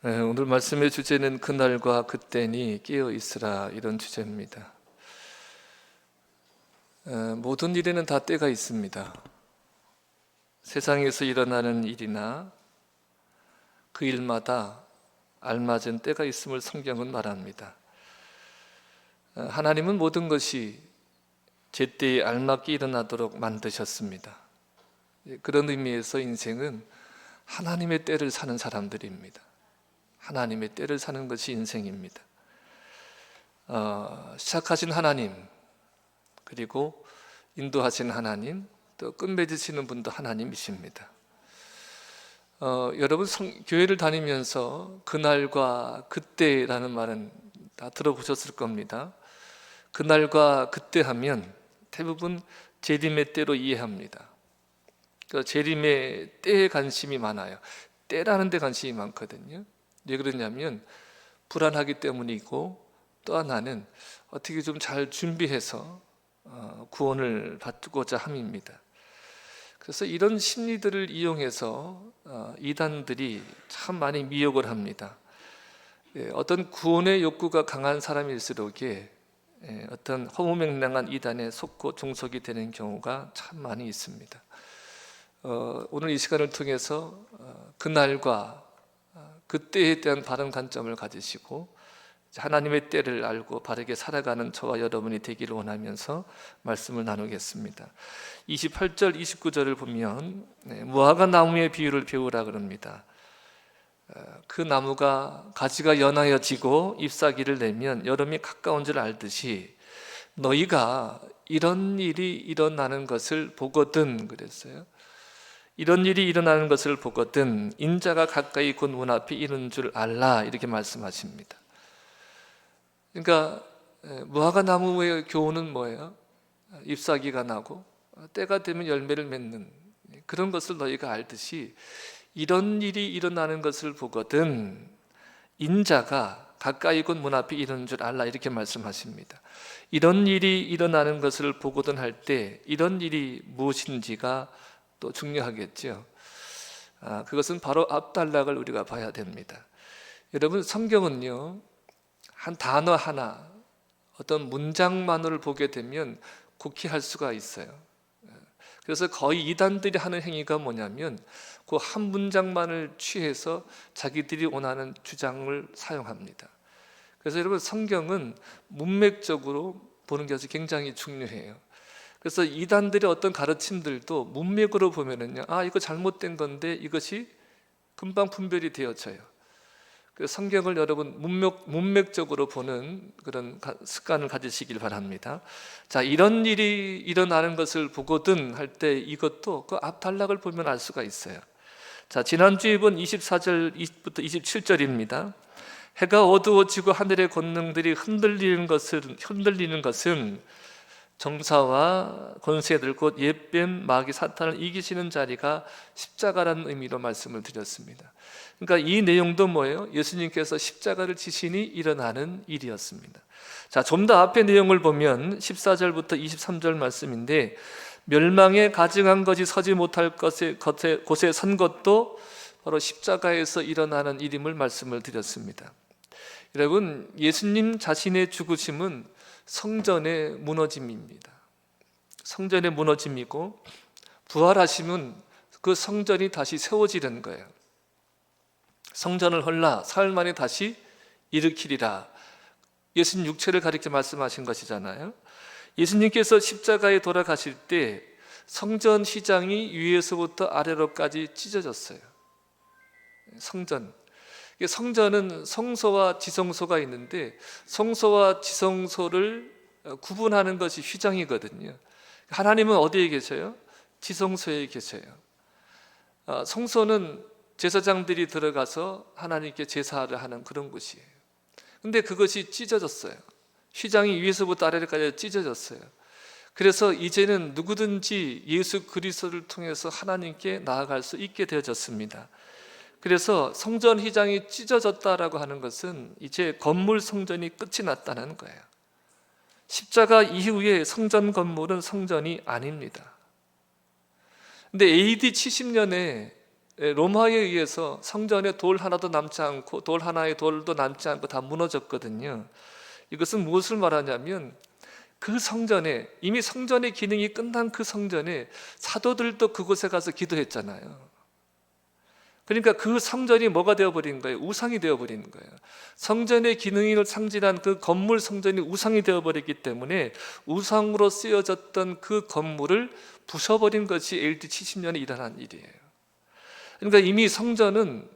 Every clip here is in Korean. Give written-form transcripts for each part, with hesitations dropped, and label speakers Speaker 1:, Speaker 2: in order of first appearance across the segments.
Speaker 1: 오늘 말씀의 주제는 그날과 그때니 깨어 있으라, 이런 주제입니다. 모든 일에는 다 때가 있습니다. 세상에서 일어나는 일이나 그 일마다 알맞은 때가 있음을 성경은 말합니다. 하나님은 모든 것이 제때에 알맞게 일어나도록 만드셨습니다. 그런 의미에서 인생은 하나님의 때를 사는 사람들입니다. 하나님의 때를 사는 것이 인생입니다. 시작하신 하나님, 그리고 인도하신 하나님, 또 끝맺으시는 분도 하나님이십니다. 여러분 교회를 다니면서 그날과 그때라는 말은 다 들어보셨을 겁니다. 그날과 그때 하면 대부분 재림의 때로 이해합니다. 재림의 때에 관심이 많아요. 때라는 데 관심이 많거든요. 왜 그러냐면 불안하기 때문이고, 또 하나는 어떻게 좀 잘 준비해서 구원을 받고자 함입니다. 그래서 이런 심리들을 이용해서 이단들이 참 많이 미혹을 합니다. 어떤 구원의 욕구가 강한 사람일수록에 어떤 허무맹랑한 이단에 속고 종속이 되는 경우가 참 많이 있습니다. 오늘 이 시간을 통해서 그날과 그때에 대한 바른 관점을 가지시고 하나님의 때를 알고 바르게 살아가는 저와 여러분이 되기를 원하면서 말씀을 나누겠습니다. 28절, 29절을 보면 무화과 나무의 비유를 배우라 그럽니다. 그 나무가 가지가 연하여지고 잎사귀를 내면 여름이 가까운 줄 알듯이 너희가 이런 일이 일어나는 것을 보거든, 그랬어요. 이런 일이 일어나는 것을 보거든 인자가 가까이 곧 문 앞에 이른 줄 알라, 이렇게 말씀하십니다. 그러니까 무화과 나무의 교훈은 뭐예요? 잎사귀가 나고 때가 되면 열매를 맺는 그런 것을 너희가 알듯이 이런 일이 일어나는 것을 보거든 인자가 가까이 곧 문 앞에 이른 줄 알라, 이렇게 말씀하십니다. 이런 일이 일어나는 것을 보거든 할 때 이런 일이 무엇인지가 또 중요하겠죠. 그것은 바로 앞단락을 우리가 봐야 됩니다. 여러분 성경은요, 한 단어 하나, 어떤 문장만을 보게 되면 국히할 수가 있어요. 그래서 거의 이단들이 하는 행위가 뭐냐면 그 한 문장만을 취해서 자기들이 원하는 주장을 사용합니다. 그래서 여러분 성경은 문맥적으로 보는 것이 굉장히 중요해요. 그래서 이단들의 어떤 가르침들도 문맥으로 보면은요, 이거 잘못된 건데 이것이 금방 분별이 되어져요. 그래서 성경을 여러분 문맥적으로 보는 그런 습관을 가지시길 바랍니다. 자, 이런 일이 일어나는 것을 보거든 할 때 이것도 그 앞단락을 보면 알 수가 있어요. 자, 지난주에 본 24절부터 27절입니다. 해가 어두워지고 하늘의 권능들이 흔들리는 것은 정사와 권세들 곧 옛뱀 마귀 사탄을 이기시는 자리가 십자가라는 의미로 말씀을 드렸습니다. 그러니까 이 내용도 뭐예요? 예수님께서 십자가를 지시니 일어나는 일이었습니다. 자, 좀 더 앞의 내용을 보면 14절부터 23절 말씀인데 멸망에 가증한 것이 서지 못할 곳에 선 것도 바로 십자가에서 일어나는 일임을 말씀을 드렸습니다. 여러분, 예수님 자신의 죽으심은 성전의 무너짐입니다. 성전의 무너짐이고 부활하심은 그 성전이 다시 세워지는 거예요. 성전을 헐라 사흘 만에 다시 일으키리라. 예수님 육체를 가리켜 말씀하신 것이잖아요. 예수님께서 십자가에 돌아가실 때 성전 휘장이 위에서부터 아래로까지 찢어졌어요. 성전은 성소와 지성소가 있는데 성소와 지성소를 구분하는 것이 휘장이거든요. 하나님은 어디에 계셔요? 지성소에 계셔요. 성소는 제사장들이 들어가서 하나님께 제사를 하는 그런 곳이에요. 근데 그것이 찢어졌어요. 휘장이 위에서부터 아래로까지 찢어졌어요. 그래서 이제는 누구든지 예수 그리스도를 통해서 하나님께 나아갈 수 있게 되어졌습니다. 그래서 성전 휘장이 찢어졌다라고 하는 것은 이제 건물 성전이 끝이 났다는 거예요. 십자가 이후에 성전 건물은 성전이 아닙니다. 근데 AD 70년에 로마에 의해서 성전에 돌 하나도 남지 않고 돌 하나의 돌도 남지 않고 다 무너졌거든요. 이것은 무엇을 말하냐면 그 성전에, 이미 성전의 기능이 끝난 그 성전에 사도들도 그곳에 가서 기도했잖아요. 그러니까 그 성전이 뭐가 되어버린 거예요? 우상이 되어버린 거예요. 성전의 기능을 상징한 그 건물 성전이 우상이 되어버렸기 때문에 우상으로 쓰여졌던 그 건물을 부숴버린 것이 AD 70년에 일어난 일이에요. 그러니까 이미 성전은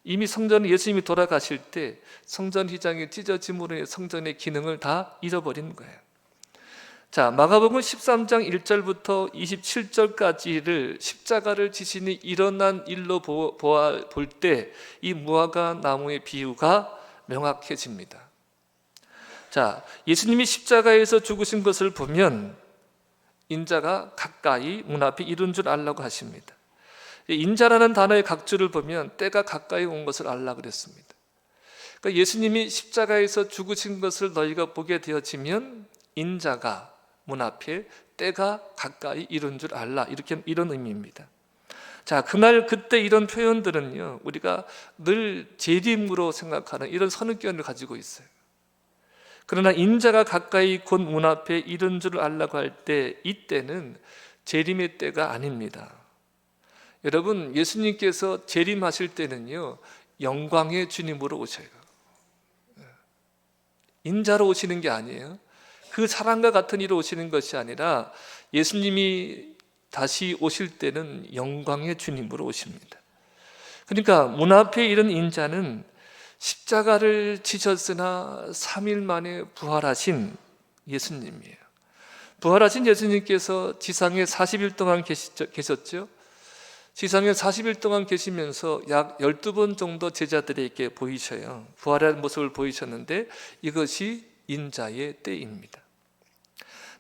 Speaker 1: 예수님이 돌아가실 때 성전 휘장이 찢어짐으로 인해 성전의 기능을 다 잃어버린 거예요. 자, 마가복음 13장 1절부터 27절까지를 십자가를 지신이 일어난 일로 볼 때 이 무화과 나무의 비유가 명확해집니다. 자, 예수님이 십자가에서 죽으신 것을 보면 인자가 가까이 문 앞에 이른 줄 알라고 하십니다. 인자라는 단어의 각주를 보면 때가 가까이 온 것을 알라 그랬습니다. 그러니까 예수님이 십자가에서 죽으신 것을 너희가 보게 되어지면 인자가 문 앞에 때가 가까이 이른 줄 알라, 이런 의미입니다. 자, 그때 이런 표현들은요, 우리가 늘 재림으로 생각하는 이런 선입견을 가지고 있어요. 그러나 인자가 가까이 곧 문 앞에 이른 줄 알라고 할 때, 이때는 재림의 때가 아닙니다. 여러분, 예수님께서 재림하실 때는요, 영광의 주님으로 오셔요. 인자로 오시는 게 아니에요. 그 사랑과 같은 이로 오시는 것이 아니라 예수님이 다시 오실 때는 영광의 주님으로 오십니다. 그러니까 문 앞에 이른 인자는 십자가를 지셨으나 3일 만에 부활하신 예수님이에요. 부활하신 예수님께서 지상에 40일 동안 계셨죠. 지상에 40일 동안 계시면서 약 12번 정도 제자들에게 보이셔요. 부활한 모습을 보이셨는데 이것이 인자의 때입니다.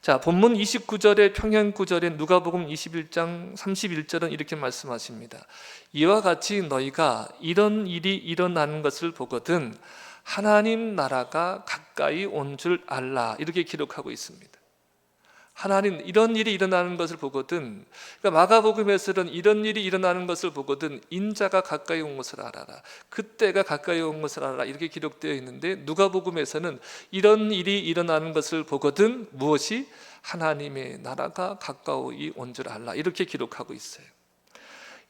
Speaker 1: 자, 본문 29절의 평행 구절에 누가복음 21장 31절은 이렇게 말씀하십니다. 이와 같이 너희가 이런 일이 일어나는 것을 보거든 하나님 나라가 가까이 온 줄 알라, 이렇게 기록하고 있습니다. 하나님, 이런 일이 일어나는 것을 보거든, 그러니까 마가복음에서는 이런 일이 일어나는 것을 보거든 인자가 가까이 온 것을 알아라, 그때가 가까이 온 것을 알아라, 이렇게 기록되어 있는데 누가복음에서는 이런 일이 일어나는 것을 보거든 무엇이? 하나님의 나라가 가까이 온 줄 알라, 이렇게 기록하고 있어요.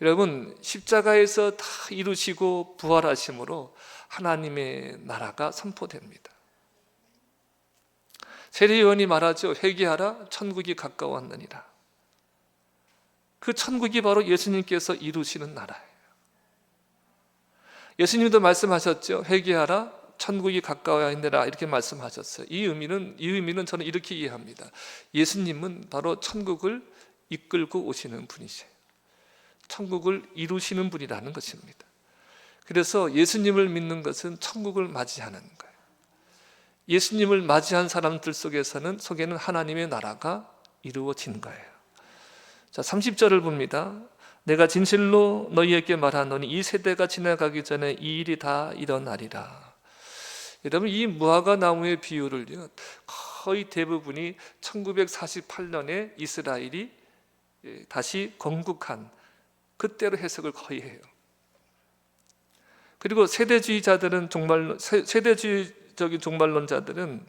Speaker 1: 여러분, 십자가에서 다 이루시고 부활하심으로 하나님의 나라가 선포됩니다. 세례요한이 말하죠. 회개하라, 천국이 가까웠느니라. 그 천국이 바로 예수님께서 이루시는 나라예요. 예수님도 말씀하셨죠. 회개하라, 천국이 가까워있느라, 이렇게 말씀하셨어요. 이 의미는 저는 이렇게 이해합니다. 예수님은 바로 천국을 이끌고 오시는 분이세요. 천국을 이루시는 분이라는 것입니다. 그래서 예수님을 믿는 것은 천국을 맞이하는 거예요. 예수님을 맞이한 사람들 속에는 하나님의 나라가 이루어진 거예요. 자, 30절을 봅니다. 내가 진실로 너희에게 말하노니 이 세대가 지나가기 전에 이 일이 다 일어나리라. 여러분, 이 무화과 나무의 비유를요, 거의 대부분이 1948년에 이스라엘이 다시 건국한 그때로 해석을 거의 해요. 그리고 세대주의자들은 세대주의적인 종말론자들은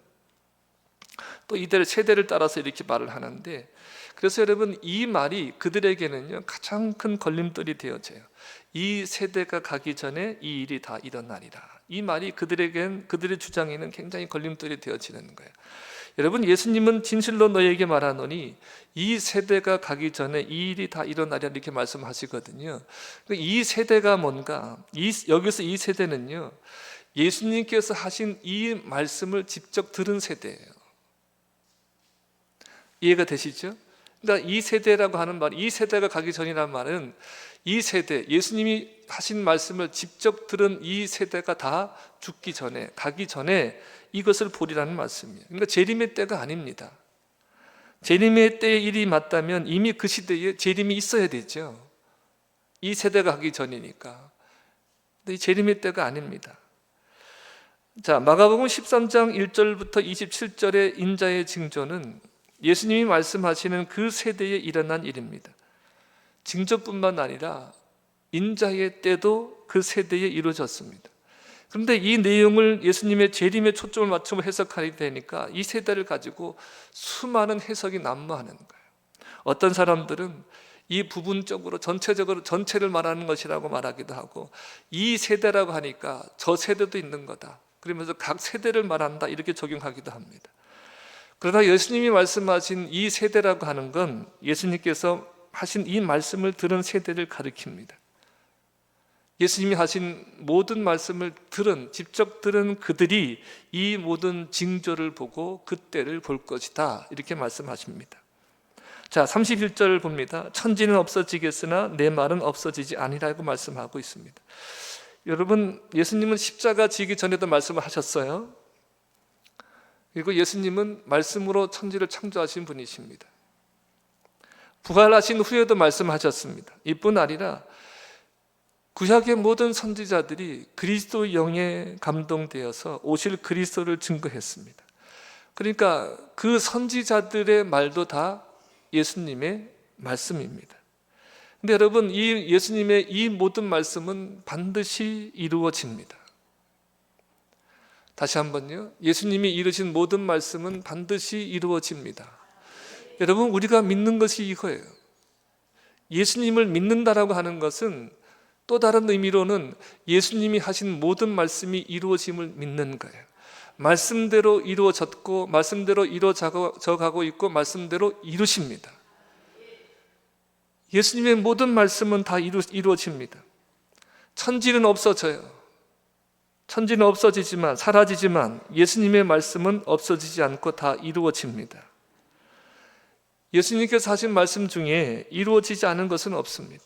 Speaker 1: 또 이들의 세대를 따라서 이렇게 말을 하는데, 그래서 여러분, 이 말이 그들에게는요 가장 큰 걸림돌이 되어져요. 이 세대가 가기 전에 이 일이 다 일어나리라. 이 말이 그들의 주장에는 굉장히 걸림돌이 되어지는 거예요. 여러분, 예수님은 진실로 너희에게 말하노니 이 세대가 가기 전에 이 일이 다 일어나리라, 이렇게 말씀하시거든요. 이 세대가 뭔가, 여기서 이 세대는요, 예수님께서 하신 이 말씀을 직접 들은 세대예요. 이해가 되시죠? 그러니까 이 세대라고 하는 말, 이 세대가 가기 전이라는 말은 이 세대, 예수님이 하신 말씀을 직접 들은 이 세대가 다 죽기 전에, 가기 전에 이것을 보리라는 말씀이에요. 그러니까 재림의 때가 아닙니다. 재림의 때의 일이 맞다면 이미 그 시대에 재림이 있어야 되죠. 이 세대가 가기 전이니까. 근데 이 재림의 때가 아닙니다. 자, 마가복음 13장 1절부터 27절의 인자의 징조는 예수님이 말씀하시는 그 세대에 일어난 일입니다. 징조뿐만 아니라 인자의 때도 그 세대에 이루어졌습니다. 그런데 이 내용을 예수님의 재림에 초점을 맞추며 해석하게 되니까 이 세대를 가지고 수많은 해석이 난무하는 거예요. 어떤 사람들은 이 부분적으로 전체적으로 전체를 말하는 것이라고 말하기도 하고, 이 세대라고 하니까 저 세대도 있는 거다, 그러면서 각 세대를 말한다, 이렇게 적용하기도 합니다. 그러나 예수님이 말씀하신 이 세대라고 하는 건 예수님께서 하신 이 말씀을 들은 세대를 가리킵니다. 예수님이 하신 모든 말씀을 직접 들은 그들이 이 모든 징조를 보고 그때를 볼 것이다, 이렇게 말씀하십니다. 자, 31절을 봅니다. 천지는 없어지겠으나 내 말은 없어지지 아니라고 말씀하고 있습니다. 여러분, 예수님은 십자가 지기 전에도 말씀을 하셨어요. 그리고 예수님은 말씀으로 천지를 창조하신 분이십니다. 부활하신 후에도 말씀하셨습니다. 이뿐 아니라 구약의 모든 선지자들이 그리스도의 영에 감동되어서 오실 그리스도를 증거했습니다. 그러니까 그 선지자들의 말도 다 예수님의 말씀입니다. 근데 여러분, 이 예수님의 이 모든 말씀은 반드시 이루어집니다. 다시 한번요, 예수님이 이루신 모든 말씀은 반드시 이루어집니다. 여러분, 우리가 믿는 것이 이거예요. 예수님을 믿는다라고 하는 것은 또 다른 의미로는 예수님이 하신 모든 말씀이 이루어짐을 믿는 거예요. 말씀대로 이루어졌고 말씀대로 이루어져 가고 있고 말씀대로 이루십니다. 예수님의 모든 말씀은 다 이루어집니다. 천지는 없어져요. 천지는 없어지지만, 사라지지만 예수님의 말씀은 없어지지 않고 다 이루어집니다. 예수님께서 하신 말씀 중에 이루어지지 않은 것은 없습니다.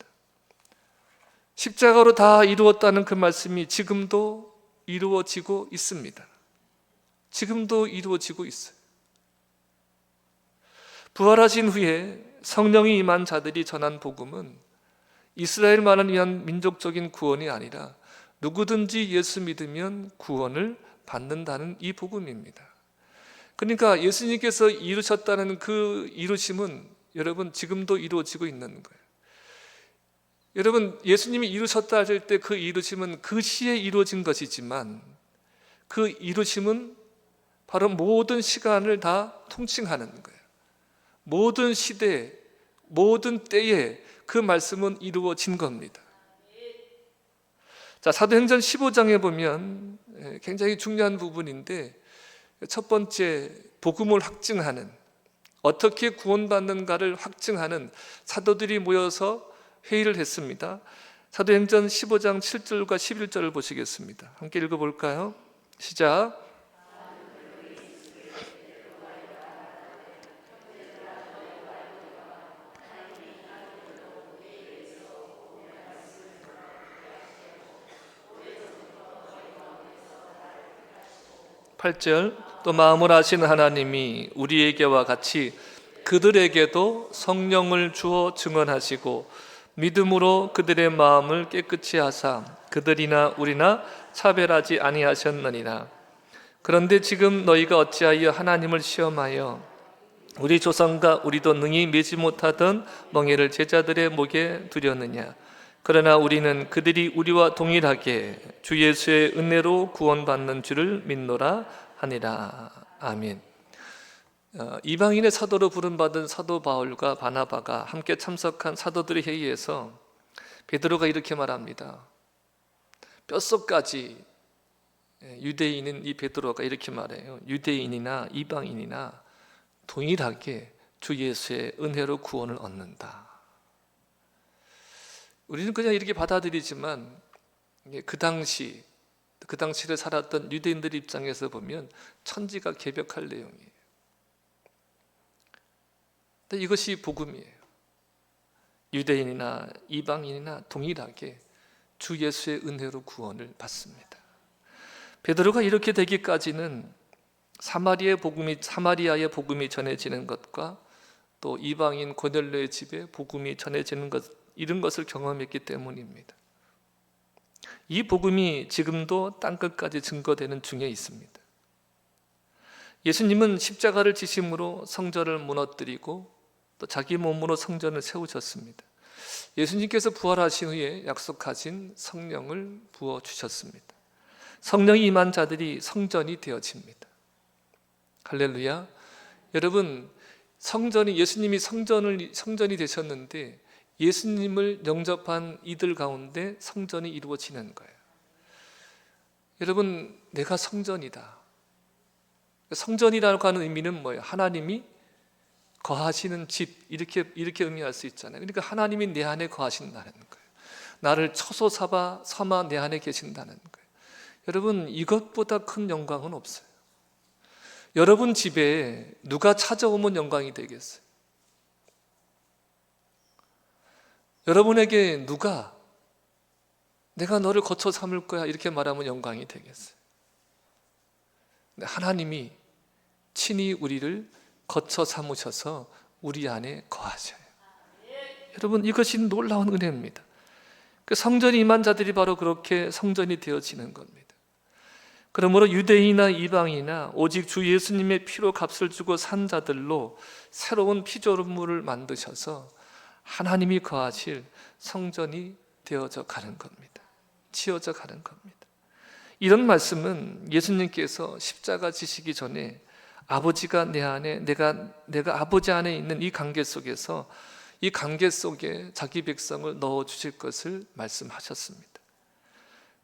Speaker 1: 십자가로 다 이루었다는 그 말씀이 지금도 이루어지고 있습니다. 지금도 이루어지고 있어요. 부활하신 후에 성령이 임한 자들이 전한 복음은 이스라엘만을 위한 민족적인 구원이 아니라 누구든지 예수 믿으면 구원을 받는다는 이 복음입니다. 그러니까 예수님께서 이루셨다는 그 이루심은 여러분 지금도 이루어지고 있는 거예요. 여러분, 예수님이 이루셨다 하실 때 그 이루심은 그 시에 이루어진 것이지만 그 이루심은 바로 모든 시간을 다 통칭하는 거예요. 모든 시대, 모든 때에 그 말씀은 이루어진 겁니다. 자, 사도행전 15장에 보면 굉장히 중요한 부분인데, 첫 번째 복음을 확증하는, 어떻게 구원받는가를 확증하는 사도들이 모여서 회의를 했습니다. 사도행전 15장 7절과 11절을 보시겠습니다. 함께 읽어볼까요? 시작. 8절, 또 마음을 아시는 하나님이 우리에게와 같이 그들에게도 성령을 주어 증언하시고 믿음으로 그들의 마음을 깨끗이 하사 그들이나 우리나 차별하지 아니하셨느니라. 그런데 지금 너희가 어찌하여 하나님을 시험하여 우리 조상과 우리도 능히 매지 못하던 멍에를 제자들의 목에 두렸느냐. 그러나 우리는 그들이 우리와 동일하게 주 예수의 은혜로 구원받는 줄을 믿노라 하니라. 아멘. 이방인의 사도로 부름받은 사도 바울과 바나바가 함께 참석한 사도들의 회의에서 베드로가 이렇게 말합니다. 뼛속까지 유대인인 이 베드로가 이렇게 말해요. 유대인이나 이방인이나 동일하게 주 예수의 은혜로 구원을 얻는다. 우리는 그냥 이렇게 받아들이지만 그 당시를 살았던 유대인들 입장에서 보면 천지가 개벽할 내용이에요. 근데 이것이 복음이에요. 유대인이나 이방인이나 동일하게 주 예수의 은혜로 구원을 받습니다. 베드로가 이렇게 되기까지는 사마리아의 복음이 전해지는 것과 또 이방인 고넬료의 집에 복음이 전해지는 것, 이런 것을 경험했기 때문입니다. 이 복음이 지금도 땅끝까지 증거되는 중에 있습니다. 예수님은 십자가를 지심으로 성전을 무너뜨리고 또 자기 몸으로 성전을 세우셨습니다. 예수님께서 부활하신 후에 약속하신 성령을 부어주셨습니다. 성령이 임한 자들이 성전이 되어집니다. 할렐루야. 여러분, 예수님이 성전이 되셨는데 예수님을 영접한 이들 가운데 성전이 이루어지는 거예요. 여러분, 내가 성전이다. 성전이라고 하는 의미는 뭐예요? 하나님이 거하시는 집, 이렇게 의미할 수 있잖아요. 그러니까 하나님이 내 안에 거하신다는 거예요. 나를 처소 삼아 내 안에 계신다는 거예요. 여러분, 이것보다 큰 영광은 없어요. 여러분 집에 누가 찾아오면 영광이 되겠어요? 여러분에게 누가 내가 너를 거처 삼을 거야 이렇게 말하면 영광이 되겠어요? 하나님이 친히 우리를 거처 삼으셔서 우리 안에 거하셔요. 여러분, 이것이 놀라운 은혜입니다. 그 성전이 임한 자들이 바로 그렇게 성전이 되어지는 겁니다. 그러므로 유대인이나 이방이나 오직 주 예수님의 피로 값을 주고 산 자들로 새로운 피조물을 만드셔서 하나님이 거하실 성전이 되어져 가는 겁니다. 지어져 가는 겁니다. 이런 말씀은 예수님께서 십자가 지시기 전에 아버지가 내 안에, 내가 아버지 안에 있는 이 관계 속에서 이 관계 속에 자기 백성을 넣어 주실 것을 말씀하셨습니다.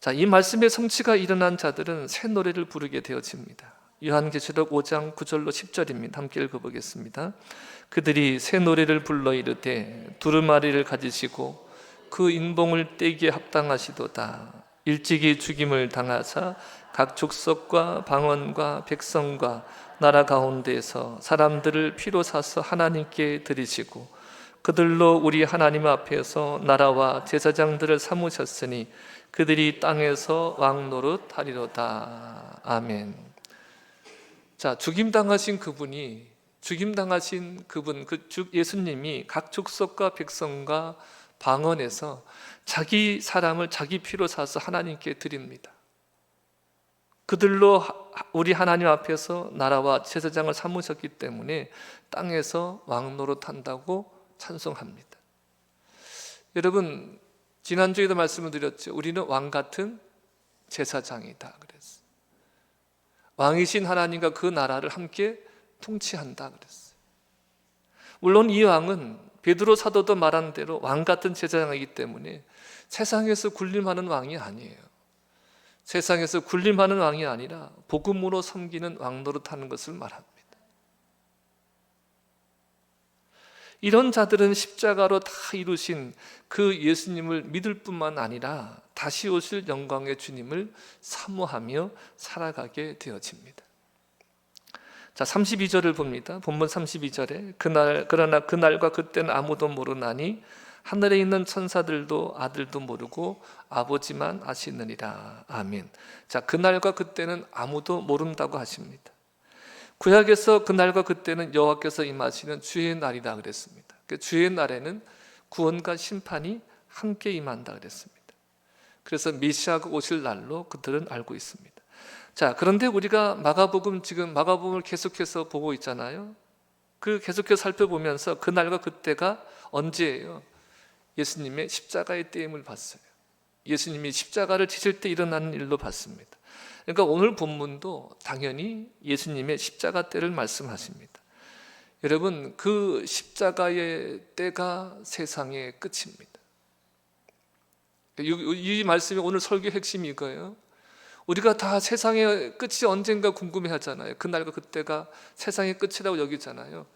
Speaker 1: 자, 이 말씀의 성취가 일어난 자들은 새 노래를 부르게 되어집니다. 요한계시록 5장 9절로 10절입니다. 함께 읽어보겠습니다. 그들이 새 노래를 불러 이르되 두루마리를 가지시고 그 인봉을 떼기에 합당하시도다. 일찍이 죽임을 당하사 각 족속과 방언과 백성과 나라 가운데에서 사람들을 피로 사서 하나님께 드리시고 그들로 우리 하나님 앞에서 나라와 제사장들을 삼으셨으니 그들이 땅에서 왕 노릇하리로다. 아멘. 자, 죽임당하신 그분, 예수님이 각 족속과 백성과 방언에서 자기 사람을 자기 피로 사서 하나님께 드립니다. 그들로 우리 하나님 앞에서 나라와 제사장을 삼으셨기 때문에 땅에서 왕 노릇한다고 찬송합니다. 여러분, 지난주에도 말씀을 드렸죠. 우리는 왕 같은 제사장이다 그랬어요. 왕이신 하나님과 그 나라를 함께 통치한다 그랬어요. 물론 이 왕은 베드로 사도도 말한 대로 왕 같은 제사장이기 때문에 세상에서 군림하는 왕이 아니에요. 세상에서 군림하는 왕이 아니라 복음으로 섬기는 왕 노릇하는 것을 말합니다. 이런 자들은 십자가로 다 이루신 그 예수님을 믿을 뿐만 아니라 다시 오실 영광의 주님을 사모하며 살아가게 되어집니다. 자, 32절을 봅니다. 본문 32절에 그러나 그날과 그때는 아무도 모르나니 하늘에 있는 천사들도 아들도 모르고 아버지만 아시느니라. 아멘. 자, 그날과 그때는 아무도 모른다고 하십니다. 구약에서 그날과 그때는 여호와께서 임하시는 주의 날이다 그랬습니다. 주의 날에는 구원과 심판이 함께 임한다 그랬습니다. 그래서 메시아가 오실 날로 그들은 알고 있습니다. 자, 그런데 우리가 마가복음을 계속해서 보고 있잖아요. 그 계속해서 살펴보면서 그날과 그때가 언제예요? 예수님의 십자가의 떼임을 봤어요. 예수님이 십자가를 지실 때 일어나는 일로 봤습니다. 그러니까 오늘 본문도 당연히 예수님의 십자가 때를 말씀하십니다. 여러분, 그 십자가의 때가 세상의 끝입니다. 이 말씀이 오늘 설교의 핵심이 이거예요. 우리가 다 세상의 끝이 언젠가 궁금해하잖아요. 그날과 그때가 세상의 끝이라고 여기잖아요.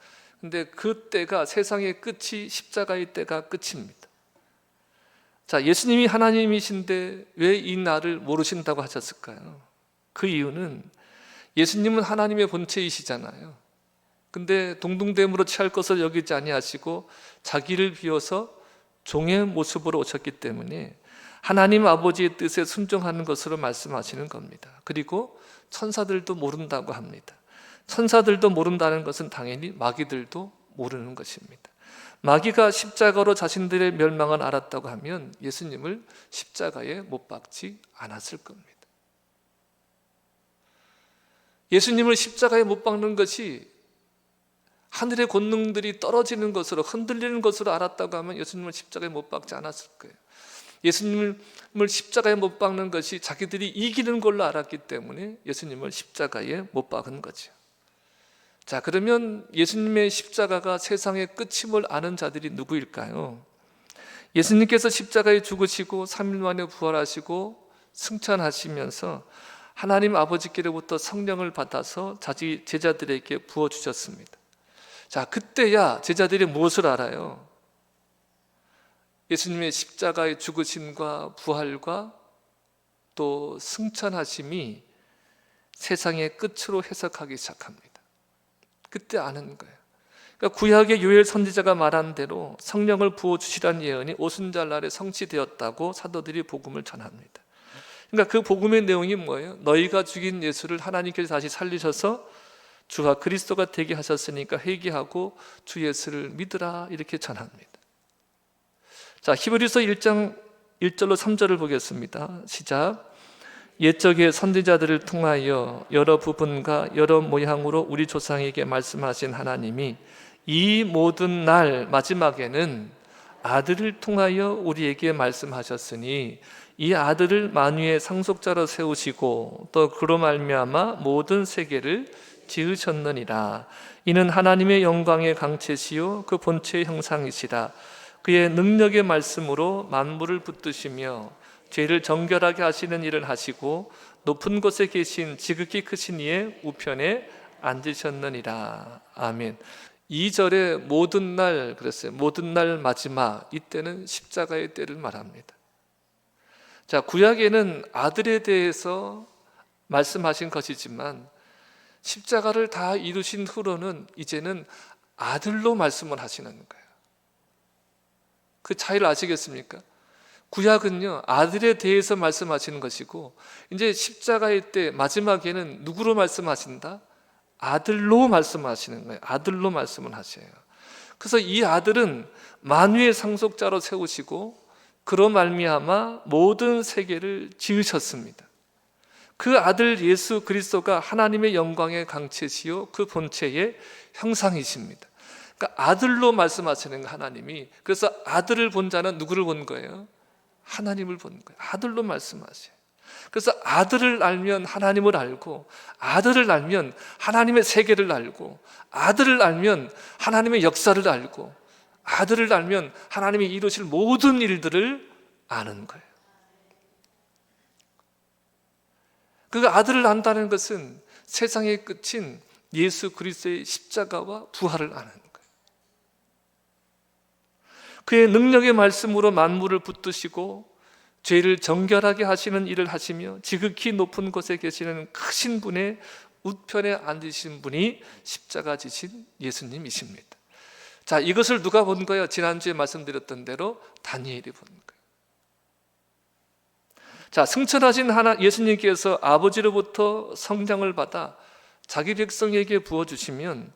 Speaker 1: 근데 그 때가, 세상의 끝이 십자가의 때가 끝입니다. 자, 예수님이 하나님이신데 왜 이 날을 모르신다고 하셨을까요? 그 이유는 예수님은 하나님의 본체이시잖아요. 근데 동등됨으로 취할 것을 여기지 아니하시고 자기를 비워서 종의 모습으로 오셨기 때문에 하나님 아버지의 뜻에 순종하는 것으로 말씀하시는 겁니다. 그리고 천사들도 모른다고 합니다. 천사들도 모른다는 것은 당연히 마귀들도 모르는 것입니다. 마귀가 십자가로 자신들의 멸망을 알았다고 하면 예수님을 십자가에 못 박지 않았을 겁니다. 예수님을 십자가에 못 박는 것이 하늘의 권능들이 떨어지는 것으로, 흔들리는 것으로 알았다고 하면 예수님을 십자가에 못 박지 않았을 거예요. 예수님을 십자가에 못 박는 것이 자기들이 이기는 걸로 알았기 때문에 예수님을 십자가에 못 박은 거죠. 자, 그러면 예수님의 십자가가 세상의 끝임을 아는 자들이 누구일까요? 예수님께서 십자가에 죽으시고 3일 만에 부활하시고 승천하시면서 하나님 아버지께로부터 성령을 받아서 자기 제자들에게 부어주셨습니다. 자, 그때야 제자들이 무엇을 알아요? 예수님의 십자가의 죽으심과 부활과 또 승천하심이 세상의 끝으로 해석하기 시작합니다. 그때 아는 거예요. 그러니까 구약의 요엘 선지자가 말한 대로 성령을 부어주시라는 예언이 오순절날에 성취되었다고 사도들이 복음을 전합니다. 그러니까 그 복음의 내용이 뭐예요? 너희가 죽인 예수를 하나님께서 다시 살리셔서 주가 그리스도가 되게 하셨으니까 회개하고 주 예수를 믿으라, 이렇게 전합니다. 자, 히브리서 1장 1절로 3절을 보겠습니다. 시작. 옛적의 선지자들을 통하여 여러 부분과 여러 모양으로 우리 조상에게 말씀하신 하나님이 이 모든 날 마지막에는 아들을 통하여 우리에게 말씀하셨으니 이 아들을 만유의 상속자로 세우시고 또 그로 말미암아 모든 세계를 지으셨느니라. 이는 하나님의 영광의 강체시요 그 본체의 형상이시라. 그의 능력의 말씀으로 만물을 붙드시며 죄를 정결하게 하시는 일을 하시고 높은 곳에 계신 지극히 크신 이의 우편에 앉으셨느니라. 아멘. 2절에 모든 날 그랬어요. 모든 날 마지막, 이때는 십자가의 때를 말합니다. 자, 구약에는 아들에 대해서 말씀하신 것이지만 십자가를 다 이루신 후로는 이제는 아들로 말씀을 하시는 거예요. 그 차이를 아시겠습니까? 구약은요, 아들에 대해서 말씀하시는 것이고 이제 십자가의 때 마지막에는 누구로 말씀하신다? 아들로 말씀하시는 거예요. 아들로 말씀을 하셔요. 그래서 이 아들은 만유의 상속자로 세우시고 그로 말미암아 모든 세계를 지으셨습니다. 그 아들 예수 그리스도가 하나님의 영광의 강체시요 그 본체의 형상이십니다. 그러니까 아들로 말씀하시는 거, 하나님이. 그래서 아들을 본 자는 누구를 본 거예요? 하나님을 본 거예요. 아들로 말씀하셔요. 그래서 아들을 알면 하나님을 알고, 아들을 알면 하나님의 세계를 알고, 아들을 알면 하나님의 역사를 알고, 아들을 알면 하나님이 이루실 모든 일들을 아는 거예요. 그 아들을 안다는 것은 세상의 끝인 예수 그리스도의 십자가와 부활을 아는 거예요. 그의 능력의 말씀으로 만물을 붙드시고 죄를 정결하게 하시는 일을 하시며 지극히 높은 곳에 계시는 크신 분의 우편에 앉으신 분이 십자가 지신 예수님이십니다. 자, 이것을 누가 본 거예요? 지난주에 말씀드렸던 대로 다니엘이 본 거예요. 자, 승천하신 예수님께서 아버지로부터 성령을 받아 자기 백성에게 부어주시면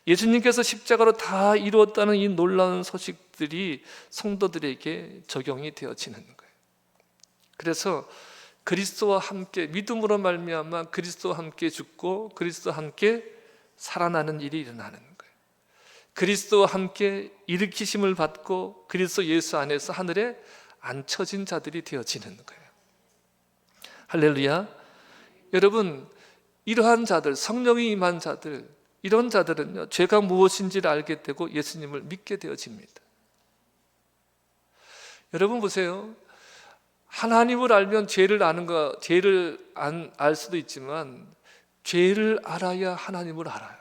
Speaker 1: 예수님께서 십자가로 다 이루었다는 이 놀라운 소식들이 성도들에게 적용이 되어지는 거예요. 그래서 그리스도와 함께 믿음으로 말미암아 그리스도와 함께 죽고 그리스도와 함께 살아나는 일이 일어나는 거예요. 그리스도와 함께 일으키심을 받고 그리스도 예수 안에서 하늘에 앉혀진 자들이 되어지는 거예요. 할렐루야. 여러분, 이러한 자들, 성령이 임한 자들, 이런 자들은요, 죄가 무엇인지를 알게 되고 예수님을 믿게 되어집니다. 여러분 보세요. 하나님을 알면 죄를 아는 거, 죄를 알 수도 있지만 죄를 알아야 하나님을 알아요.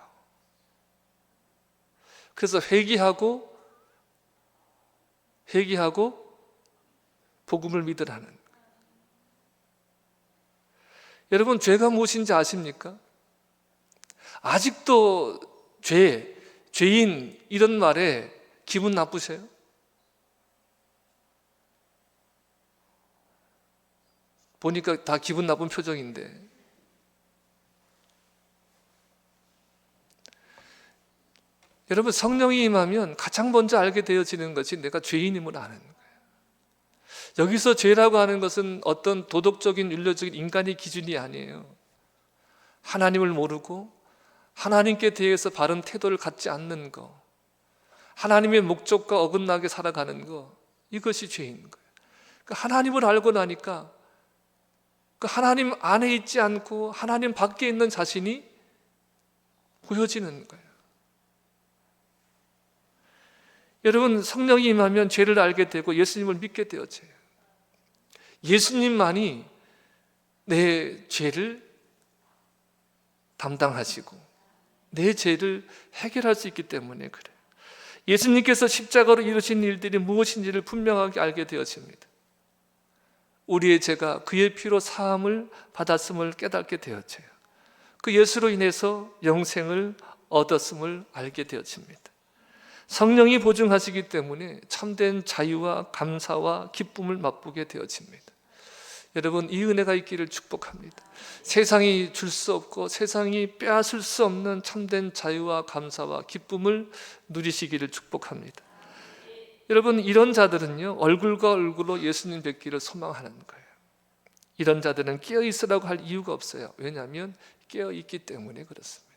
Speaker 1: 그래서 회개하고 복음을 믿으라는 거예요. 여러분, 죄가 무엇인지 아십니까? 아직도 죄인 이런 말에 기분 나쁘세요? 보니까 다 기분 나쁜 표정인데. 여러분, 성령이 임하면 가장 먼저 알게 되어지는 것이 내가 죄인임을 아는 거예요. 여기서 죄라고 하는 것은 어떤 도덕적인 윤리적인 인간의 기준이 아니에요. 하나님을 모르고 하나님께 대해서 바른 태도를 갖지 않는 거, 하나님의 목적과 어긋나게 살아가는 거, 이것이 죄인 거예요. 하나님을 알고 나니까 그 하나님 안에 있지 않고 하나님 밖에 있는 자신이 보여지는 거예요. 여러분, 성령이 임하면 죄를 알게 되고 예수님을 믿게 되어져요. 예수님만이 내 죄를 담당하시고 내 죄를 해결할 수 있기 때문에 그래요. 예수님께서 십자가로 이루신 일들이 무엇인지를 분명하게 알게 되어집니다. 우리의 죄가 그의 피로 사함을 받았음을 깨닫게 되어져요. 그 예수로 인해서 영생을 얻었음을 알게 되어집니다. 성령이 보증하시기 때문에 참된 자유와 감사와 기쁨을 맛보게 되어집니다. 여러분, 이 은혜가 있기를 축복합니다. 세상이 줄 수 없고 세상이 빼앗을 수 없는 참된 자유와 감사와 기쁨을 누리시기를 축복합니다. 여러분, 이런 자들은요, 얼굴과 얼굴로 예수님 뵙기를 소망하는 거예요. 이런 자들은 깨어있으라고 할 이유가 없어요. 왜냐하면 깨어있기 때문에 그렇습니다.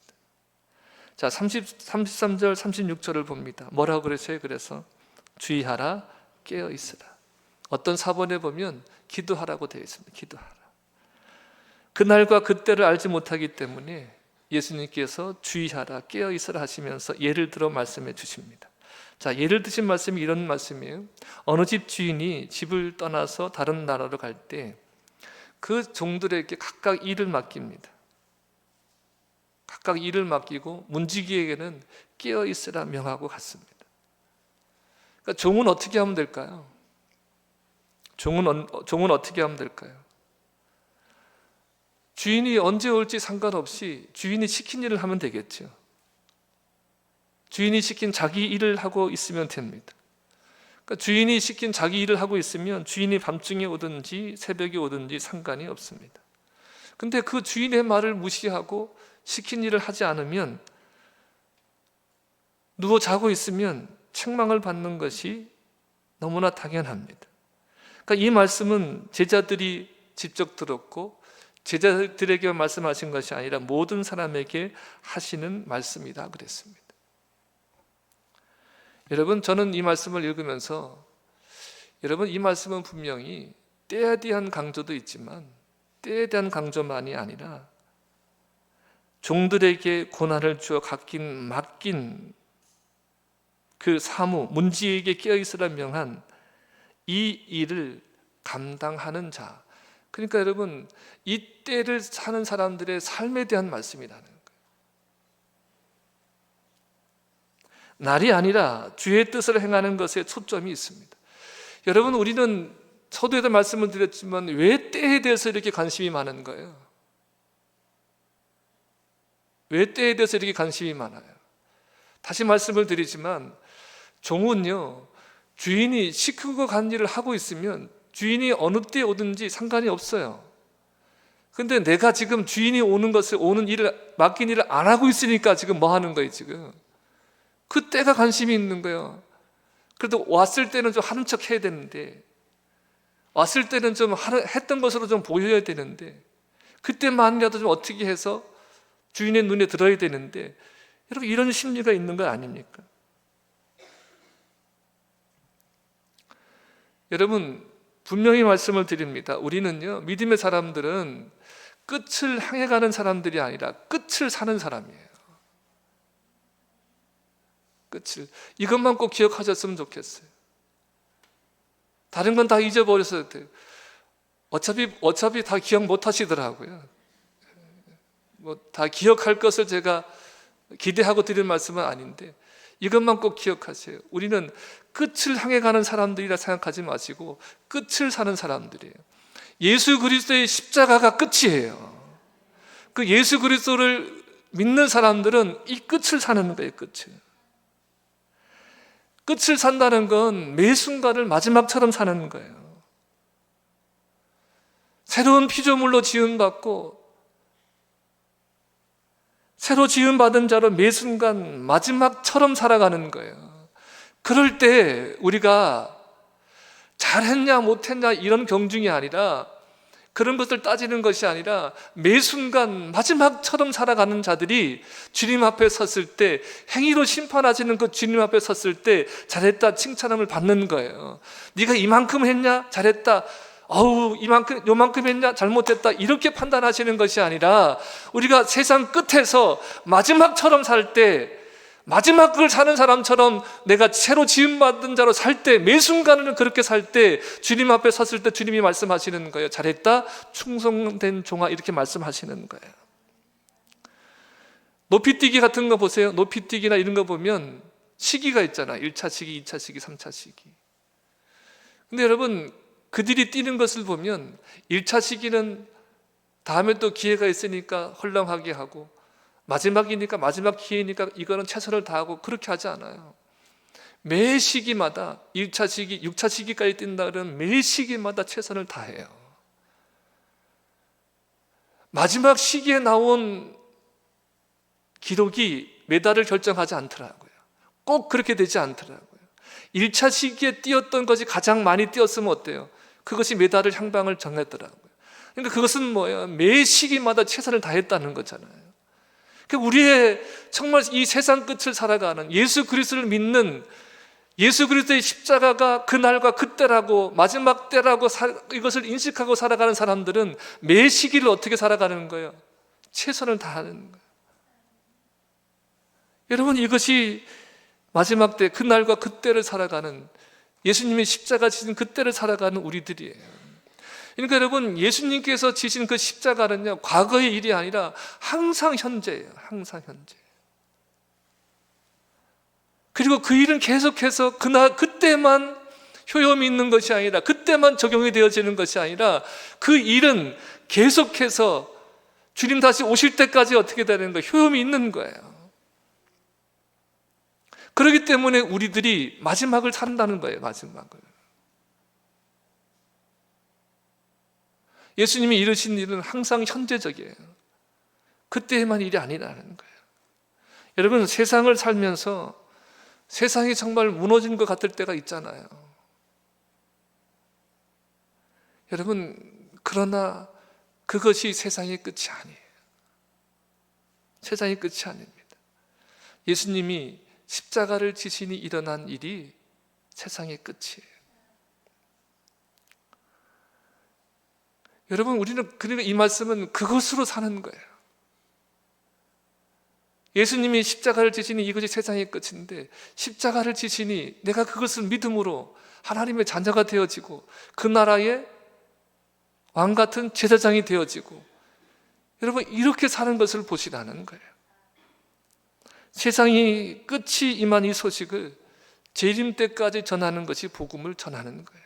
Speaker 1: 자, 33절 36절을 봅니다. 뭐라고 그랬어요? 그래서 주의하라, 깨어있으라. 어떤 사본에 보면 기도하라고 되어 있습니다. 기도하라. 그날과 그때를 알지 못하기 때문에 예수님께서 주의하라, 깨어있으라 하시면서 예를 들어 말씀해 주십니다. 자, 예를 드신 말씀이 이런 말씀이에요. 어느 집 주인이 집을 떠나서 다른 나라로 갈 때 그 종들에게 각각 일을 맡깁니다. 각각 일을 맡기고 문지기에게는 깨어있으라 명하고 갔습니다. 그러니까 종은 어떻게 하면 될까요? 종은 어떻게 하면 될까요? 주인이 언제 올지 상관없이 주인이 시킨 일을 하면 되겠죠. 주인이 시킨 자기 일을 하고 있으면 됩니다. 그러니까 주인이 시킨 자기 일을 하고 있으면 주인이 밤중에 오든지 새벽에 오든지 상관이 없습니다. 근데 그 주인의 말을 무시하고 시킨 일을 하지 않으면, 누워 자고 있으면 책망을 받는 것이 너무나 당연합니다. 그러니까 이 말씀은 제자들이 직접 들었고 제자들에게 말씀하신 것이 아니라 모든 사람에게 하시는 말씀이다 그랬습니다. 여러분, 저는 이 말씀을 읽으면서 여러분, 이 말씀은 분명히 때에 대한 강조도 있지만 때에 대한 강조만이 아니라 종들에게 고난을 주어 맡긴 그 사무, 문지에게 깨어있으라 명한 이 일을 감당하는 자, 그러니까 여러분, 이 때를 사는 사람들의 삶에 대한 말씀이라는 거예요. 날이 아니라 주의 뜻을 행하는 것에 초점이 있습니다. 여러분, 우리는 서두에도 말씀을 드렸지만 왜 때에 대해서 이렇게 관심이 많은 거예요? 왜 때에 대해서 이렇게 관심이 많아요? 다시 말씀을 드리지만 종은요, 주인이 시키고 간 일을 하고 있으면 주인이 어느 때 오든지 상관이 없어요. 근데 내가 지금 주인이 오는 일을, 맡긴 일을 안 하고 있으니까 지금 뭐 하는 거예요, 지금? 그때가 관심이 있는 거예요. 그래도 왔을 때는 좀 하는 척 해야 되는데, 왔을 때는 좀 했던 것으로 좀 보여야 되는데, 그때만이라도 좀 어떻게 해서 주인의 눈에 들어야 되는데, 여러분, 이런 심리가 있는 거 아닙니까? 여러분, 분명히 말씀을 드립니다. 우리는요, 믿음의 사람들은 끝을 향해 가는 사람들이 아니라 끝을 사는 사람이에요. 끝을. 이것만 꼭 기억하셨으면 좋겠어요. 다른 건 다 잊어버렸어도 돼요. 어차피 다 기억 못 하시더라고요. 뭐 다 기억할 것을 제가 기대하고 드릴 말씀은 아닌데, 이것만 꼭 기억하세요. 우리는 끝을 향해 가는 사람들이라 생각하지 마시고 끝을 사는 사람들이에요. 예수 그리스도의 십자가가 끝이에요. 그 예수 그리스도를 믿는 사람들은 이 끝을 사는 거예요. 끝을 산다는 건 매 순간을 마지막처럼 사는 거예요. 새로운 피조물로 지음받고 새로 지음받은 자로 매 순간 마지막처럼 살아가는 거예요. 그럴 때 우리가 잘했냐 못했냐 이런 경중이 아니라 그런 것을 따지는 것이 아니라 매 순간 마지막처럼 살아가는 자들이 주님 앞에 섰을 때, 행위로 심판하시는 그 주님 앞에 섰을 때 잘했다 칭찬함을 받는 거예요. 네가 이만큼 했냐? 잘했다. 요만큼 했냐? 잘못했다. 이렇게 판단하시는 것이 아니라 우리가 세상 끝에서 마지막처럼 살 때, 마지막을 사는 사람처럼 내가 새로 지음받은 자로 살 때, 매 순간을 그렇게 살 때 주님 앞에 섰을 때 주님이 말씀하시는 거예요. 잘했다, 충성된 종아, 이렇게 말씀하시는 거예요. 높이뛰기 같은 거 보세요. 높이뛰기나 이런 거 보면 시기가 있잖아. 1차 시기, 2차 시기, 3차 시기. 근데 여러분, 그들이 뛰는 것을 보면 1차 시기는 다음에 또 기회가 있으니까 헐렁하게 하고, 마지막이니까, 마지막 기회니까 이거는 최선을 다하고, 그렇게 하지 않아요. 매 시기마다 1차 시기, 6차 시기까지 뛴다 그러면 매 시기마다 최선을 다해요. 마지막 시기에 나온 기록이 메달을 결정하지 않더라고요. 꼭 그렇게 되지 않더라고요. 1차 시기에 뛰었던 것이 가장 많이 뛰었으면 어때요? 그것이 메달을 향방을 정했더라고요. 그러니까 그것은 뭐예요? 매 시기마다 최선을 다했다는 거잖아요. 우리의 정말 이 세상 끝을 살아가는, 예수 그리스도를 믿는, 예수 그리스도의 십자가가 그날과 그때라고, 마지막 때라고 이것을 인식하고 살아가는 사람들은 매 시기를 어떻게 살아가는 거예요? 최선을 다하는 거예요. 여러분, 이것이 마지막 때, 그날과 그때를 살아가는, 예수님의 십자가 지신 그때를 살아가는 우리들이에요. 그러니까 여러분, 예수님께서 지신 그 십자가는요, 과거의 일이 아니라 항상 현재예요. 항상 현재. 그리고 그 일은 계속해서 그때만 효용이 있는 것이 아니라, 그때만 적용이 되어지는 것이 아니라, 그 일은 계속해서 주님 다시 오실 때까지 어떻게 되는 거예요? 효용이 있는 거예요. 그렇기 때문에 우리들이 마지막을 산다는 거예요. 마지막을. 예수님이 이루신 일은 항상 현재적이에요. 그때에만 일이 아니라는 거예요. 여러분, 세상을 살면서 세상이 정말 무너진 것 같을 때가 있잖아요. 여러분, 그러나 그것이 세상의 끝이 아니에요. 세상의 끝이 아닙니다. 예수님이 십자가를 지시니 일어난 일이 세상의 끝이에요. 여러분, 우리는 그러니까 이 말씀은 그것으로 사는 거예요. 예수님이 십자가를 지시니 이것이 세상의 끝인데, 십자가를 지시니 내가 그것을 믿음으로 하나님의 자녀가 되어지고 그 나라의 왕 같은 제사장이 되어지고, 여러분, 이렇게 사는 것을 보시라는 거예요. 세상이 끝이 임한 이 소식을 재림 때까지 전하는 것이 복음을 전하는 거예요.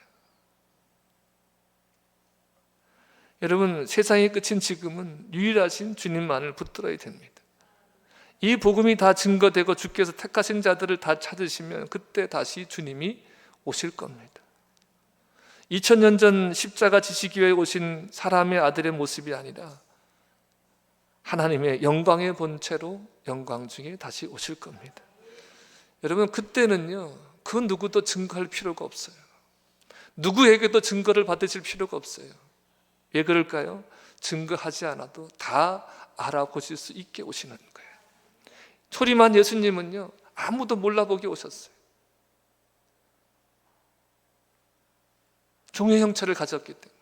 Speaker 1: 여러분, 세상의 끝인 지금은 유일하신 주님만을 붙들어야 됩니다. 이 복음이 다 증거되고 주께서 택하신 자들을 다 찾으시면 그때 다시 주님이 오실 겁니다. 2000년 전 십자가 지시기에 오신 사람의 아들의 모습이 아니라 하나님의 영광의 본체로 영광 중에 다시 오실 겁니다. 여러분, 그때는요, 그 누구도 증거할 필요가 없어요. 누구에게도 증거를 받으실 필요가 없어요. 왜 그럴까요? 증거하지 않아도 다 알아보실 수 있게 오시는 거예요. 초림한 예수님은요, 아무도 몰라보게 오셨어요. 종의 형체를 가졌기 때문에.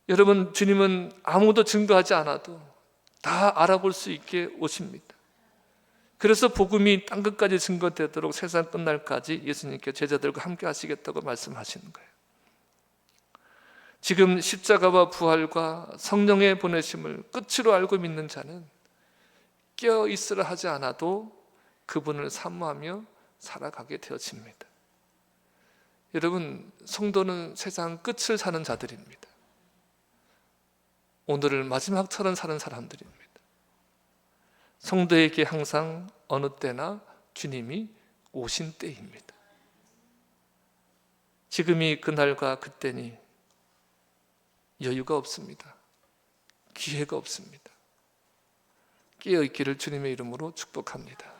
Speaker 1: 여러분, 주님은 아무도 증거하지 않아도 다 알아볼 수 있게 오십니다. 그래서 복음이 땅끝까지 증거되도록 세상 끝날까지 예수님께 제자들과 함께 하시겠다고 말씀하시는 거예요. 지금 십자가와 부활과 성령의 보내심을 끝으로 알고 믿는 자는 깨어 있으라 하지 않아도 그분을 사모하며 살아가게 되어집니다. 여러분, 성도는 세상 끝을 사는 자들입니다. 오늘을 마지막처럼 사는 사람들입니다. 성도에게 항상 어느 때나 주님이 오신 때입니다. 지금이 그날과 그때니 여유가 없습니다. 기회가 없습니다. 깨어있기를 주님의 이름으로 축복합니다.